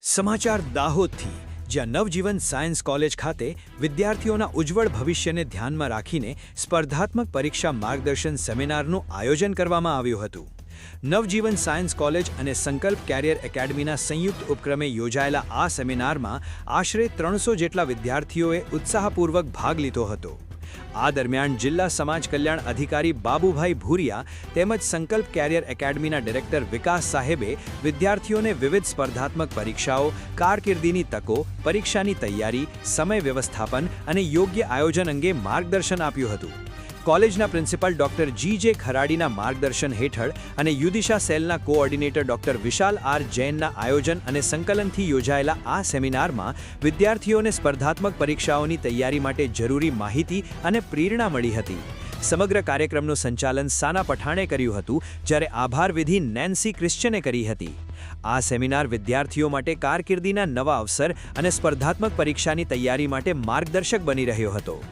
સમાચાર દાહોદથી, જ્યાં નવજીવન science college ખાતે વિદ્યાર્થીઓના ઉજ્જવળ ભવિષ્યને ધ્યાનમાં રાખીને સ્પર્ધાત્મક પરીક્ષા માર્ગદર્શન સેમિનારનું આયોજન કરવામાં આવ્યું હતું. નવજીવન સાયન્સ કોલેજ અને સંકલ્પ કેરિયર એકેડમીના સંયુક્ત ઉપક્રમે યોજાયેલા આ સેમિનારમાં આશરે 300 જેટલા વિદ્યાર્થીઓએ ઉત્સાહપૂર્વક ભાગ લીધો હતો. આ દરમિયાન જિલ્લા સમાજ કલ્યાણ અધિકારી બાબુભાઈ ભૂરિયા તેમજ સંકલ્પ કેરિયર એકેડમીના ડિરેક્ટર વિકાસ સાહેબે વિદ્યાર્થીઓને વિવિધ સ્પર્ધાત્મક પરીક્ષાઓ, કારકિર્દીની તકો, પરીક્ષાની તૈયારી, સમય વ્યવસ્થાપન અને યોગ્ય આયોજન અંગે માર્ગદર્શન આપ્યું હતું. કોલેજના પ્રિન્સિપાલ ડોક્ટર G.J. ખરાડીના માર્ગદર્શન હેઠળ અને યુદિશા સેલના કોઓર્ડિનેટર ડોક્ટર વિશાલ આર જૈનના આયોજન અને સંકલનથી યોજાયેલા આ સેમિનારમાં વિદ્યાર્થીઓને સ્પર્ધાત્મક પરીક્ષાઓની તૈયારી માટે જરૂરી માહિતી અને પ્રેરણા મળી હતી. સમગ્ર કાર્યક્રમનું સંચાલન સાના પઠાણે કર્યું હતું, જ્યારે આભાર વિધિ નેન્સી ક્રિશ્ચને કરી હતી. આ સેમિનાર વિદ્યાર્થીઓ માટે કારકિર્દીના નવા અવસર અને સ્પર્ધાત્મક પરીક્ષાની તૈયારી માટે માર્ગદર્શક બની રહ્યો હતો.